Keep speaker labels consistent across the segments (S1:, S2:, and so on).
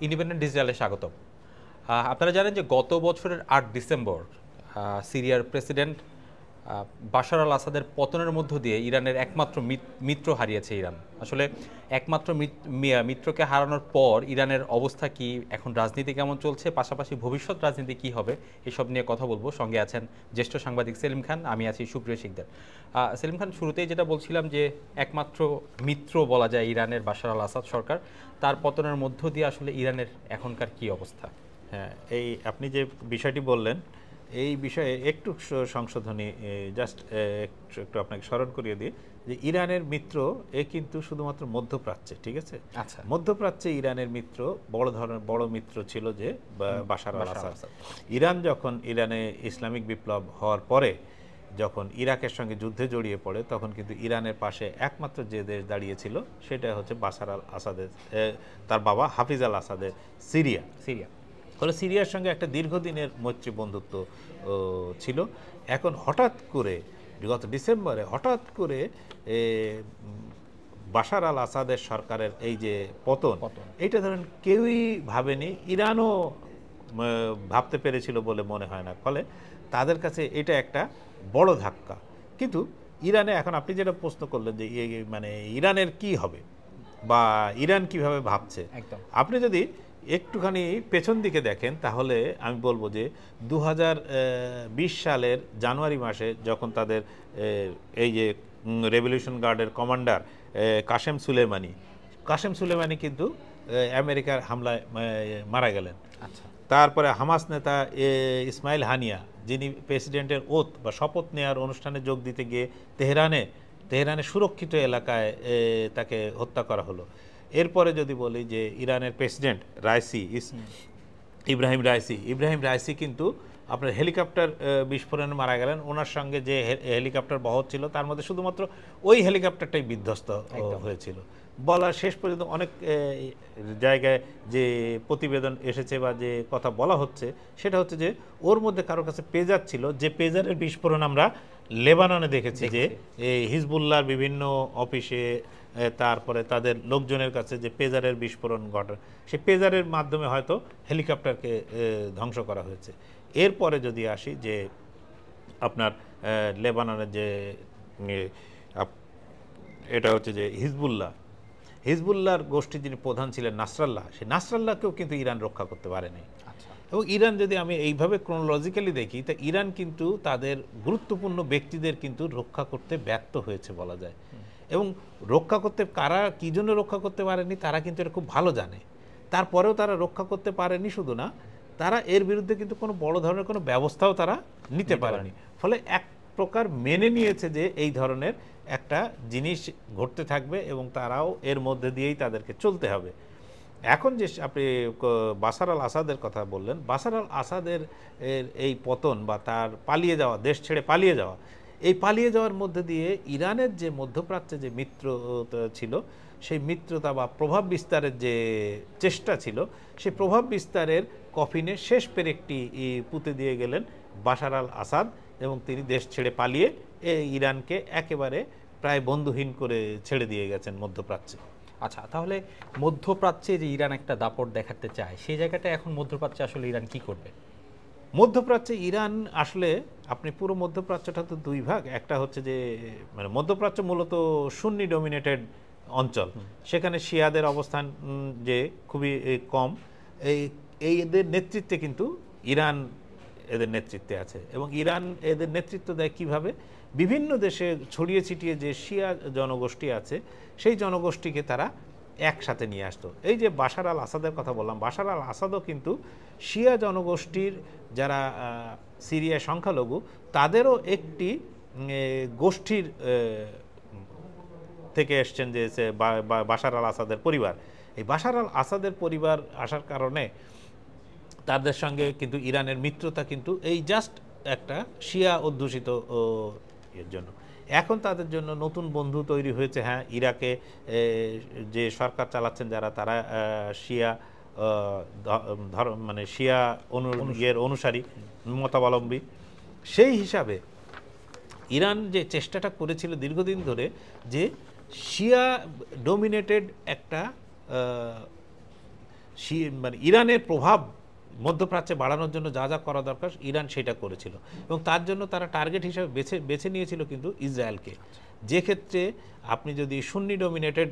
S1: Independent ডিজিটালে স্বাগতম। আপনারা জানেন যে গত বছরের ৮ ডিসেম্বর সিরিয়ার প্রেসিডেন্ট বাশার আল আসাদের পতনের মধ্য দিয়ে ইরানের একমাত্র মিত্র হারিয়েছে ইরান। আসলে একমাত্র মিত্রকে হারানোর পর ইরানের অবস্থা কি, এখন রাজনীতি কেমন চলছে, পাশাপাশি ভবিষ্যৎ রাজনীতি কি হবে, এসব নিয়ে কথা বলবো। সঙ্গে আছেন জ্যেষ্ঠ সাংবাদিক সেলিম খান, আমি আছি সুপ্রিয় শিকদার। সেলিম খান, শুরুতেই যেটা বলছিলাম যে একমাত্র মিত্র বলা যায় ইরানের বাশার আল আসাদ সরকার, তার পতনের মধ্য দিয়ে আসলে ইরানের এখনকার কি অবস্থা?
S2: হ্যাঁ, এই আপনি যে বিষয়টি বললেন এই বিষয়ে একটু সংশোধনী জাস্ট একটু আপনাকে স্মরণ করিয়ে দিই যে ইরানের মিত্র কিন্তু শুধুমাত্র মধ্যপ্রাচ্যে, ঠিক আছে?
S1: আচ্ছা,
S2: মধ্যপ্রাচ্যে ইরানের মিত্র বড় ধরনের বড় মিত্র ছিল যে বাশার আল আসাদ। ইরান যখন ইরানে ইসলামিক বিপ্লব হওয়ার পরে যখন ইরাকের সঙ্গে যুদ্ধে জড়িয়ে পড়ে তখন কিন্তু ইরানের পাশে একমাত্র যে দেশ দাঁড়িয়েছিল সেটা হচ্ছে বাশার আল আসাদের তার বাবা হাফিজ আল আসাদের সিরিয়া। ফলে সিরিয়ার সঙ্গে একটা দীর্ঘদিনের মৈত্রী বন্ধুত্ব ছিল। এখন হঠাৎ করে গত ডিসেম্বরে হঠাৎ করে বাশার আল আসাদের সরকারের এই যে পতন, এইটা ধরেন কেউই ভাবেনি, ইরানও ভাবতে পেরেছিল বলে মনে হয় না। ফলে তাদের কাছে এটা একটা বড় ধাক্কা। কিন্তু ইরানে এখন আপনি যেটা প্রশ্ন করলেন যে মানে ইরানের কি হবে বা ইরান কিভাবে ভাবছে, আপনি যদি একটুখানি পেছন দিকে দেখেন তাহলে আমি বলবো যে 2020 সালের জানুয়ারি মাসে যখন তাদের এই যে রেভলিউশন গার্ডের কমান্ডার কাশেম সুলেমানি কিন্তু আমেরিকার হামলায় মারা গেলেন।
S1: আচ্ছা,
S2: তারপরে হামাস নেতা ইসমাইল হানিয়া, যিনি প্রেসিডেন্টের ওথ বা শপথ নেওয়ার অনুষ্ঠানে যোগ দিতে গিয়ে তেহরানে সুরক্ষিত এলাকায় তাকে হত্যা করা হলো। এরপরে যদি বলি যে ইরানের প্রেসিডেন্ট ইব্রাহিম রাইসি কিন্তু আপনার হেলিকপ্টার বিস্ফোরণে মারা গেলেন। ওনার সঙ্গে যে হেলিকপ্টার বহর ছিল তার মধ্যে শুধুমাত্র ওই হেলিকপ্টারটাই বিধ্বস্ত হয়েছিল। বলা শেষ পর্যন্ত অনেক জায়গায় যে প্রতিবেদন এসেছে বা যে কথা বলা হচ্ছে সেটা হচ্ছে যে ওর মধ্যে কারোর কাছে পেজার ছিল, যে পেজারের বিস্ফোরণ আমরা লেবাননে দেখেছি যে হিজবুল্লাহর বিভিন্ন অফিসে তারপরে তাদের লোকজনের কাছে যে পেজারের বিস্ফোরণ ঘটে, সেই পেজারের মাধ্যমে হয়তো হেলিকপ্টারকে ধ্বংস করা হয়েছে। এরপরে যদি আসি যে আপনার লেবাননের যে এটা হচ্ছে যে হিজবুল্লাহর গোষ্ঠী যিনি প্রধান ছিলেন নাসরাল্লাহ, সেই নাসরাল্লাহকেও কিন্তু ইরান রক্ষা করতে পারেনি। এবং ইরান যদি আমি এইভাবে ক্রোনোলজিক্যালি দেখি তা ইরান কিন্তু তাদের গুরুত্বপূর্ণ ব্যক্তিদের কিন্তু রক্ষা করতে ব্যর্থ হয়েছে বলা যায়। এবং রক্ষা করতে কারা কী জন্য রক্ষা করতে পারেনি তারা কিন্তু এটা খুব ভালো জানে। তারপরেও তারা রক্ষা করতে পারেনি, শুধু না তারা এর বিরুদ্ধে কিন্তু কোনো বড় ধরনের কোনো ব্যবস্থাও তারা নিতে পারেনি। ফলে এক প্রকার মেনে নিয়েছে যে এই ধরনের একটা জিনিস ঘটতে থাকবে এবং তারাও এর মধ্যে দিয়েই তাদেরকে চলতে হবে। এখন যে আপনি বাশার আল আসাদের কথা বললেন, বাশার আল আসাদের এই পতন বা তার পালিয়ে যাওয়া, দেশ ছেড়ে পালিয়ে যাওয়া, এই পালিয়ে যাওয়ার মধ্যে দিয়ে ইরানের যে মধ্যপ্রাচ্যে যে মিত্রতা ছিল সেই মিত্রতা বা প্রভাব বিস্তারের যে চেষ্টা ছিল সেই প্রভাব বিস্তারের কফিনে শেষ পেরেকটি পুঁতে দিয়ে গেলেন বাশার আল আসাদ এবং তিনি দেশ ছেড়ে পালিয়ে ইরানকে একেবারে প্রায় বন্ধুহীন করে ছেড়ে দিয়ে গেছেন মধ্যপ্রাচ্যে।
S1: আচ্ছা, তাহলে মধ্যপ্রাচ্যে যে ইরান একটা দাপট দেখাতে চায় সেই জায়গাটা এখন মধ্যপ্রাচ্যে আসলে ইরান কি করবে?
S2: মধ্যপ্রাচ্যে ইরান আসলে আপনি পুরো মধ্যপ্রাচ্যটা তো দুই ভাগ, একটা হচ্ছে যে মানে মধ্যপ্রাচ্য মূলত সুন্নি ডমিনেটেড অঞ্চল, সেখানে শিয়াদের অবস্থান যে খুবই কম। এদের নেতৃত্বে কিন্তু ইরান এদের নেতৃত্বে আছে এবং ইরান এদের নেতৃত্ব দেয় কিভাবে, বিভিন্ন দেশে ছড়িয়ে ছিটিয়ে যে শিয়া জনগোষ্ঠী আছে সেই জনগোষ্ঠীকে তারা একসাথে নিয়ে আসতো। এই যে বাশার আল আসাদের কথা বললাম, বাশার আল আসাদও কিন্তু শিয়া জনগোষ্ঠীর যারা সিরিয়া সংখ্যালঘু তাদেরও একটি গোষ্ঠীর থেকে এসছেন যে বাশার আল আসাদের পরিবার। এই বাশার আল আসাদের পরিবার আসার কারণে তাদের সঙ্গে কিন্তু ইরানের মিত্রতা কিন্তু এই জাস্ট একটা শিয়া অধ্যুষিত এর জন্য। এখন তাদের জন্য নতুন বন্ধু তৈরি হয়েছে। হ্যাঁ, ইরাকে যে সরকার চালাচ্ছেন যারা, তারা শিয়া মানে শিয়া অনুসারী মতাবলম্বী। সেই হিসাবে ইরান যে চেষ্টাটা করেছিল দীর্ঘদিন ধরে যে শিয়া ডোমিনেটেড একটা মানে ইরানের প্রভাব মধ্যপ্রাচ্যে বাড়ানোর জন্য যা যা করা দরকার ইরান সেটা করেছিল, এবং তার জন্য তারা টার্গেট হিসেবে বেছে নিয়েছিল কিন্তু ইসরায়েলকে। যে ক্ষেত্রে আপনি যদি সুন্নি ডমিনেটেড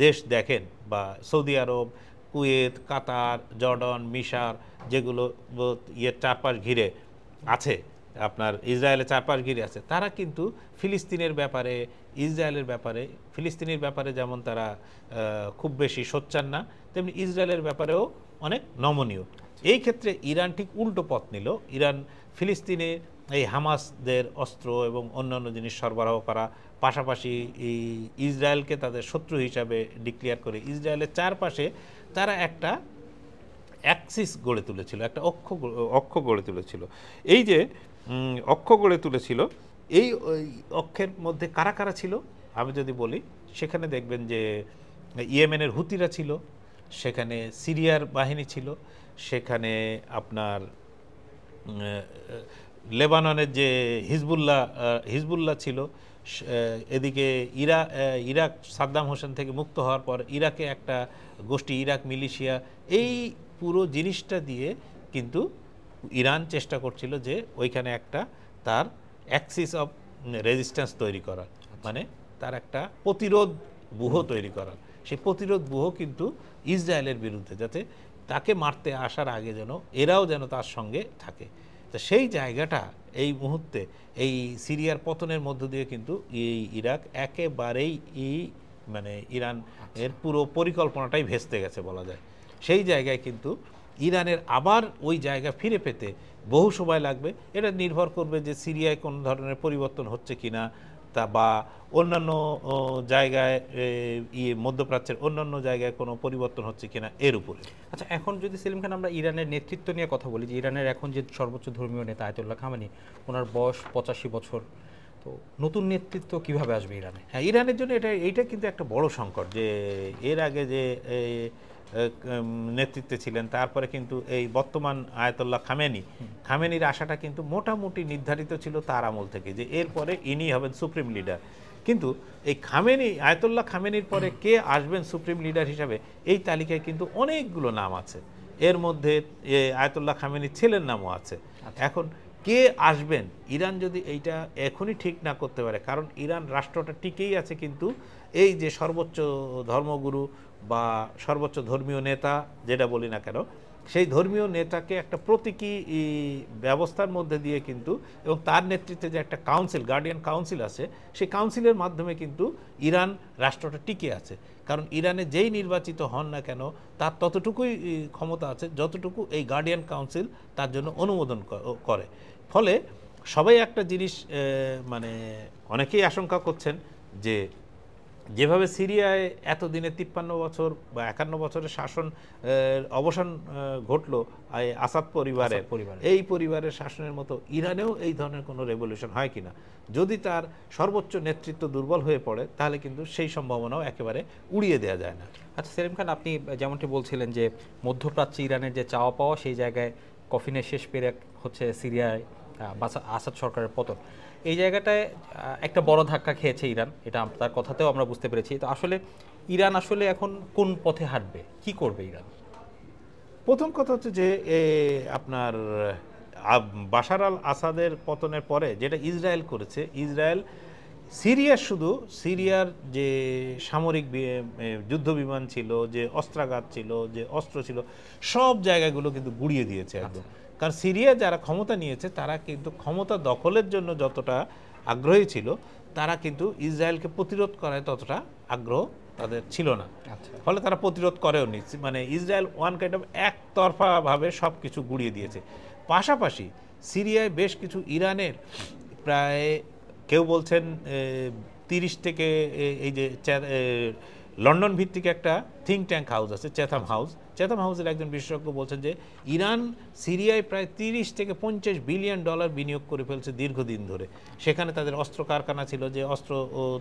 S2: দেশ দেখেন, বা সৌদি আরব, কুয়েত, কাতার, জর্ডন, মিশর, যেগুলো চারপাশ ঘিরে আছে, আপনার ইসরায়েলের চারপাশ ঘিরে আছে, তারা কিন্তু ফিলিস্তিনের ব্যাপারে, ইসরায়েলের ব্যাপারে, ফিলিস্তিনের ব্যাপারে যেমন তারা খুব বেশি সোচ্চার না, তেমনি ইসরায়েলের ব্যাপারেও অনেক নমনীয়। এই ক্ষেত্রে ইরান ঠিক উল্টো পথ নিল। ইরান ফিলিস্তিনে এই হামাসদের অস্ত্র এবং অন্যান্য জিনিস সরবরাহ করা, পাশাপাশি এই ইসরায়েলকে তাদের শত্রু হিসাবে ডিক্লেয়ার করে ইসরায়েলের চারপাশে তারা একটা অ্যাক্সিস গড়ে তুলেছিল, একটা অক্ষ গড়ে তুলেছিল। এই যে অক্ষ গড়ে তুলেছিল, এই অক্ষের মধ্যে কারা কারা ছিল আমি যদি বলি, সেখানে দেখবেন যে ইয়েমেনের হুতিরা ছিল, সেখানে সিরিয়ার বাহিনী ছিল, সেখানে লেবাননের যে হিজবুল্লাহ ছিল, এদিকে ইরাক সাদ্দাম হোসেন থেকে মুক্ত হওয়ার পর ইরাকে একটা গোষ্ঠী, ইরাক মিলিশিয়া। এই পুরো জিনিসটা দিয়ে কিন্তু ইরান চেষ্টা করছিল যে ওইখানে একটা তার অ্যাক্সিস অফ রেজিস্ট্যান্স তৈরি করা, মানে তার একটা প্রতিরোধ ব্যূহ তৈরি করা। সেই প্রতিরোধ ব্যূহ কিন্তু ইসরায়েলের বিরুদ্ধে, যাতে তাকে মারতে আসার আগে যেন এরাও যেন তার সঙ্গে থাকে। তো সেই জায়গাটা এই মুহূর্তে এই সিরিয়ার পতনের মধ্য দিয়ে কিন্তু এই ইরাক একেবারেই মানে ইরান এর পুরো পরিকল্পনাটাই ভেস্তে গেছে বলা যায়। সেই জায়গায় কিন্তু ইরানের আবার ওই জায়গা ফিরে পেতে বহু সময় লাগবে। এটা নির্ভর করবে যে সিরিয়ায় কোন ধরনের পরিবর্তন হচ্ছে কিনা, তা বা অন্যান্য জায়গায় মধ্যপ্রাচ্যের অন্যান্য জায়গায় কোনো পরিবর্তন হচ্ছে কিনা এর উপরে।
S1: আচ্ছা, এখন যদি সেলিম খান আমরা ইরানের নেতৃত্ব নিয়ে কথা বলি, যে ইরানের এখন যে সর্বোচ্চ ধর্মীয় নেতা আয়াতুল্লাহ খামেনি, ওনার বয়স 85 বছর, তো নতুন নেতৃত্ব কিভাবে আসবে ইরানে?
S2: হ্যাঁ, ইরানের জন্য এইটা কিন্তু একটা বড় সংকট, যে এর আগে যে নেতৃত্বে ছিলেন, তারপরে কিন্তু এই বর্তমান আয়াতুল্লাহ খামেনির আশাটা কিন্তু মোটামুটি নির্ধারিত ছিল তার আমল থেকে, যে এরপরে ইনি হবেন সুপ্রিম লিডার। কিন্তু এই আয়াতুল্লাহ খামেনির পরে কে আসবেন সুপ্রিম লিডার হিসাবে, এই তালিকায় কিন্তু অনেকগুলো নাম আছে। এর মধ্যে আয়াতুল্লাহ খামেনির ছেলের নামও আছে। এখন কে আসবেন, ইরান যদি এইটা এখনই ঠিক না করতে পারে, কারণ ইরান রাষ্ট্রটা টিকেই আছে কিন্তু এই যে সর্বোচ্চ ধর্মগুরু বা সর্বোচ্চ ধর্মীয় নেতা যেটা বলি না কেন, সেই ধর্মীয় নেতাকে একটা প্রতীকী ব্যবস্থার মধ্যে দিয়ে কিন্তু, এবং তার নেতৃত্বে যে একটা কাউন্সিল, গার্ডিয়ান কাউন্সিল আছে, সেই কাউন্সিলের মাধ্যমে কিন্তু ইরান রাষ্ট্রটা টিকে আছে। কারণ ইরানে যেই নির্বাচিত হন না কেন, তার ততটুকুই ক্ষমতা আছে যতটুকু এই গার্ডিয়ান কাউন্সিল তার জন্য অনুমোদন করে। ফলে সবাই একটা জিনিস মানে অনেকেই আশঙ্কা করছেন যে যেভাবে সিরিয়ায় এতদিনে 53 বছর বা 51 বছরের শাসন অবসান ঘটলো আসাদ পরিবারের, এই পরিবারের শাসনের মতো ইরানেও এই ধরনের কোনো রেভলিউশন হয় কিনা। যদি তার সর্বোচ্চ নেতৃত্ব দুর্বল হয়ে পড়ে, তাহলে কিন্তু সেই সম্ভাবনাও একেবারে উড়িয়ে দেওয়া যায় না।
S1: আচ্ছা সেলিম খান, আপনি যেমনটি বলছিলেন যে মধ্যপ্রাচ্যে ইরানের যে চাওয়া পাওয়া, সেই জায়গায় কফিনের শেষ পেরে হচ্ছে সিরিয়ায় আসাদ সরকারের পতন, এই জায়গাটায় একটা বড় ধাক্কা খেয়েছে ইরান, এটা তার কথাতেও আমরা বুঝতে পেরেছি। তো আসলে ইরান আসলে এখন কোন পথে হাঁটবে, কি করবে ইরান?
S2: প্রথম কথা হচ্ছে যে আপনার বাশার আল আসাদের পতনের পরে যেটা ইসরায়েল করেছে, ইসরায়েল সিরিয়ার যে সামরিক যুদ্ধ বিমান ছিল, যে অস্ত্রাগার ছিল, যে অস্ত্র ছিল, সব জায়গাগুলো কিন্তু গুড়িয়ে দিয়েছে একদম। কারণ সিরিয়া যারা ক্ষমতা নিয়েছে, তারা কিন্তু ক্ষমতা দখলের জন্য যতটা আগ্রহী ছিল, তারা কিন্তু ইসরায়েলকে প্রতিরোধ করায় ততটা আগ্রহ তাদের ছিল না। ফলে তারা প্রতিরোধ করেও নি, মানে ইসরায়েল ওয়ান কাইন্ড অফ একতরফাভাবে সব কিছু গুড়িয়ে দিয়েছে। পাশাপাশি সিরিয়ায় বেশ কিছু ইরানের প্রায় কেউ বলছেন 30 থেকে, এই যে লন্ডন ভিত্তিক একটা থিঙ্ক ট্যাঙ্ক হাউস আছে চ্যাথাম হাউসের একজন বিশেষজ্ঞ বলছেন যে ইরান সিরিয়ায় প্রায় 30 থেকে 50 বিলিয়ন ডলার বিনিয়োগ করে ফেলছে দীর্ঘদিন ধরে। সেখানে তাদের অস্ত্র কারখানা ছিল, যে অস্ত্র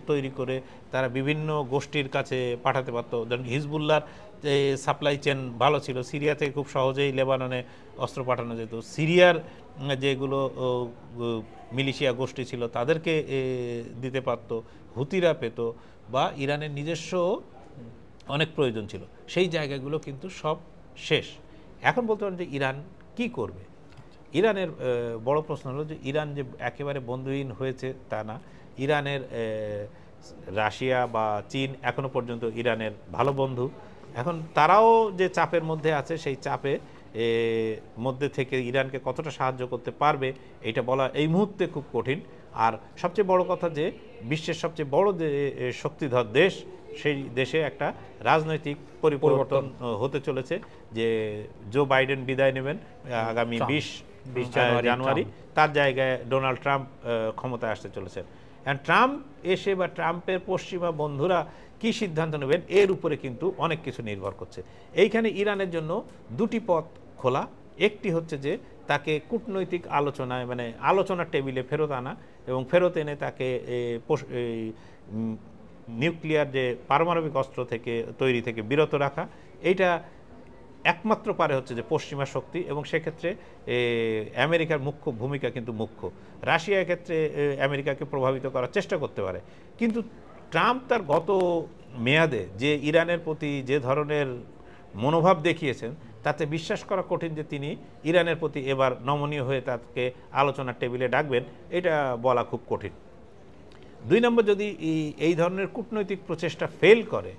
S2: তৈরি করে তারা বিভিন্ন গোষ্ঠীর কাছে পাঠাতে পারত। যেমন হিজবুল্লাহর যে সাপ্লাই চেন ভালো ছিল, সিরিয়া থেকে খুব সহজেই লেবাননে অস্ত্র পাঠানো যেত। সিরিয়ার যেগুলো মিলিশিয়া গোষ্ঠী ছিল তাদেরকে দিতে পারত, হুতিরা পেত, বা ইরানের নিজস্ব অনেক প্রয়োজন ছিল, সেই জায়গাগুলো কিন্তু সব শেষ। এখন বলতে পারেন যে ইরান কি করবে। ইরানের বড় প্রশ্ন হলো যে ইরান যে একেবারে বন্ধুহীন হয়েছে তা না। ইরানের রাশিয়া বা চীন এখনো পর্যন্ত ইরানের ভালো বন্ধু। এখন তারাও যে চাপের মধ্যে আছে, সেই চাপে মধ্যে থেকে ইরানকে কতটা সাহায্য করতে পারবে এটা বলা এই মুহূর্তে খুব কঠিন। আর সবচেয়ে বড় কথা যে বিশ্বের সবচেয়ে বড় যে শক্তিধর দেশ, সেই দেশে একটা রাজনৈতিক পরিবর্তন হতে চলেছে, যে জো বাইডেন বিদায় নেবেন আগামী 20 জানুয়ারি, তার জায়গায় ডোনাল্ড ট্রাম্প ক্ষমতায় আসতে চলেছেন। ট্রাম্প এসে বা ট্রাম্পের পশ্চিমা বন্ধুরা কি সিদ্ধান্ত নেবেন এর উপরে কিন্তু অনেক কিছু নির্ভর করছে। এইখানে ইরানের জন্য দুটি পথ খোলা। একটি হচ্ছে যে তাকে কূটনৈতিক আলোচনায়, মানে আলোচনার টেবিলে ফেরত আনা এবং ফেরত এনে তাকে নিউক্লিয়ার যে পারমাণবিক অস্ত্র থেকে তৈরি থেকে বিরত রাখা। এইটা একমাত্র পারে হচ্ছে যে পশ্চিমা শক্তি, এবং সেক্ষেত্রে আমেরিকার মুখ্য ভূমিকা কিন্তু মুখ্য। রাশিয়ার ক্ষেত্রে আমেরিকাকে প্রভাবিত করার চেষ্টা করতে পারে, কিন্তু ট্রাম্প তার গত মেয়াদে যে ইরানের প্রতি যে ধরনের মনোভাব দেখিয়েছেন, তাতে বিশ্বাস করা কঠিন যে তিনি ইরানের প্রতি এবার নমনীয় হয়ে তাকে আলোচনার টেবিলে ডাকবেন, এটা বলা খুব কঠিন। 2 নম্বর, যদি এই ধরনের কূটনৈতিক প্রচেষ্টা ফেল করে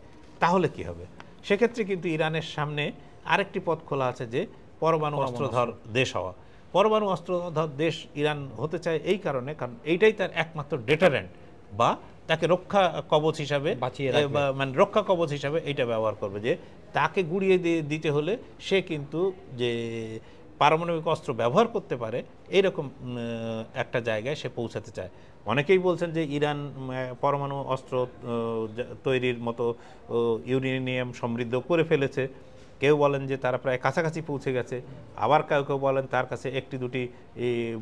S2: তাহলে কি হবে? সেক্ষেত্রে কিন্তু ইরানের সামনে আরেকটি পথ খোলা আছে, যে পরমাণু অস্ত্রধর দেশ হওয়া। পরমাণু অস্ত্রধর দেশ ইরান হতে চায় এই কারণে, কারণ এইটাই তার একমাত্র ডেটারেন্ট, বা তাকে রক্ষা কবচ হিসাবে, মানে রক্ষা কবচ হিসাবে এইটা ব্যবহার করবে, যে তাকে গুড়িয়ে দিতে হলে সে কিন্তু যে পারমাণবিক অস্ত্র ব্যবহার করতে পারে এইরকম একটা জায়গায় সে পৌঁছাতে চায়। অনেকেই বলছেন যে ইরান পরমাণু অস্ত্র তৈরির মতো ইউরেনিয়াম সমৃদ্ধ করে ফেলেছে, কেউ বলেন যে তারা প্রায় কাছাকাছি পৌঁছে গেছে, আবার কেউ কেউ বলেন তার কাছে একটি দুটি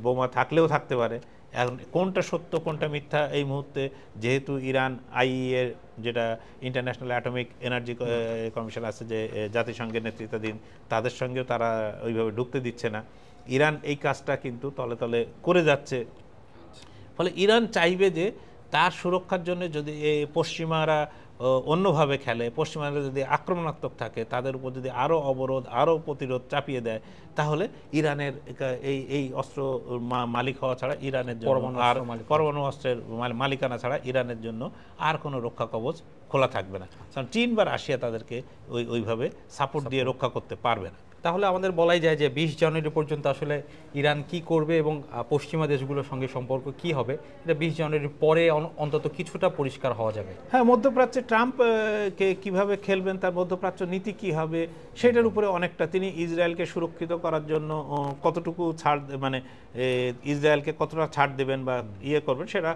S2: বোমা থাকলেও থাকতে পারে। এখন কোনটা সত্য কোনটা মিথ্যা এই মুহূর্তে, যেহেতু ইরান আইইএ, যেটা ইন্টারন্যাশনাল অ্যাটমিক এনার্জি কমিশন আছে, যে জাতিসংঘের নেতৃত্বাধীন, তাদের সঙ্গেও তারা ওইভাবে ঢুকতে দিচ্ছে না। ইরান এই কাজটা কিন্তু তলে তলে করে যাচ্ছে। ফলে ইরান চাইবে যে তার সুরক্ষার জন্য যদি পশ্চিমারা অন্যভাবে খেলে, পশ্চিমারা যদি আক্রমণাত্মক থাকে, তাদের উপর যদি আরও অবরোধ আরও প্রতিরোধ চাপিয়ে দেয়, তাহলে ইরানের এই অস্ত্র মালিক হওয়া ছাড়া ইরানের জন্য আর পরমাণু অস্ত্রের মালিকানা ছাড়া ইরানের জন্য আর কোনো রক্ষা কবচ খোলা থাকবে না। কারণ চীন বা রাশিয়া তাদেরকে ওইভাবে সাপোর্ট দিয়ে রক্ষা করতে পারবে না।
S1: তাহলে আমাদের বলাই যায় যে 20 জানুয়ারি পর্যন্ত আসলে ইরান কি করবে এবং পশ্চিমা দেশগুলোর সঙ্গে সম্পর্ক কি হবে, এটা 20 জানুয়ারির পরে অন্তত কিছুটা পরিষ্কার হওয়া যাবে।
S2: হ্যাঁ, মধ্যপ্রাচ্যে ট্রাম্পকে কিভাবে খেলবেন, তার মধ্যপ্রাচ্য নীতি কি হবে, সেটার উপরে অনেকটা। তিনি ইসরায়েলকে সুরক্ষিত করার জন্য কতটুকু ছাড়, মানে ইসরায়েলকে কতটা ছাড় দেবেন বা করবেন, সেটা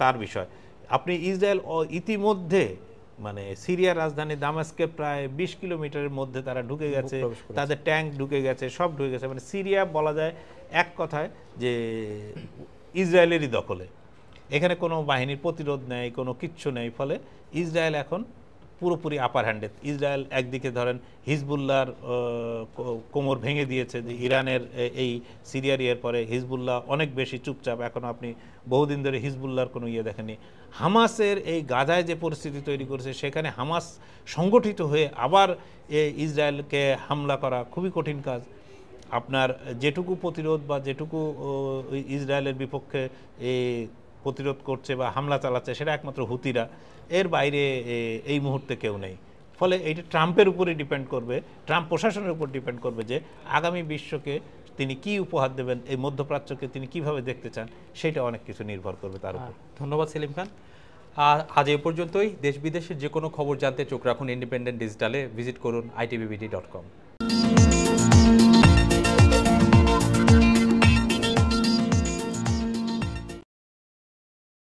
S2: তার বিষয়। আপনি ইসরায়েল ইতিমধ্যে, মানে সিরিয়ার রাজধানী দামেস্কের প্রায় 20 কিলোমিটারের মধ্যে তারা ঢুকে গেছে, তাদের ট্যাঙ্ক ঢুকে গেছে, সব ঢুকে গেছে। মানে সিরিয়া বলা যায় এক কথায় যে ইসরায়েলেরই দখলে। এখানে কোনো বাহিনীর প্রতিরোধ নেই, কোনো কিচ্ছু নেই। ফলে ইসরায়েল এখন পুরোপুরি আপার হ্যান্ডে। ইসরায়েল একদিকে ধরেন হিজবুল্লাহর কোমর ভেঙে দিয়েছে, যে ইরানের এই সিরিয়ার ইয়ের পরে হিজবুল্লাহ অনেক বেশি চুপচাপ। এখন আপনি বহুদিন ধরে হিজবুল্লাহর কোনো দেখেননি। হামাসের এই গাজায় যে পরিস্থিতি তৈরি করেছে, সেখানে হামাস সংগঠিত হয়ে আবার ইসরায়েলকে হামলা করা খুবই কঠিন কাজ। আপনার যেটুকু প্রতিরোধ বা যেটুকু ইসরায়েলের বিপক্ষে প্রতিরোধ করছে বা হামলা চালাচ্ছে, সেটা একমাত্র হুতিরা, এর বাইরে এই মুহূর্তে কেউ নেই। ফলে এইটা ট্রাম্পের উপরে ডিপেন্ড করবে, ট্রাম্প প্রশাসনের উপর ডিপেন্ড করবে, যে আগামী বিশ্বকে তিনি কি উপহার দেবেন, এই মধ্যপ্রাচ্যকে তিনি কিভাবে দেখতে চান, সেটা অনেক কিছু নির্ভর করবে তার উপর।
S1: ধন্যবাদ সেলিম খান। আজ এ পর্যন্তই। দেশ বিদেশের যে কোনো খবর জানতে চোখ রাখুন ইন্ডিপেন্ডেন্ট ডিজিটালে। ভিজিট করুন itbbd.com।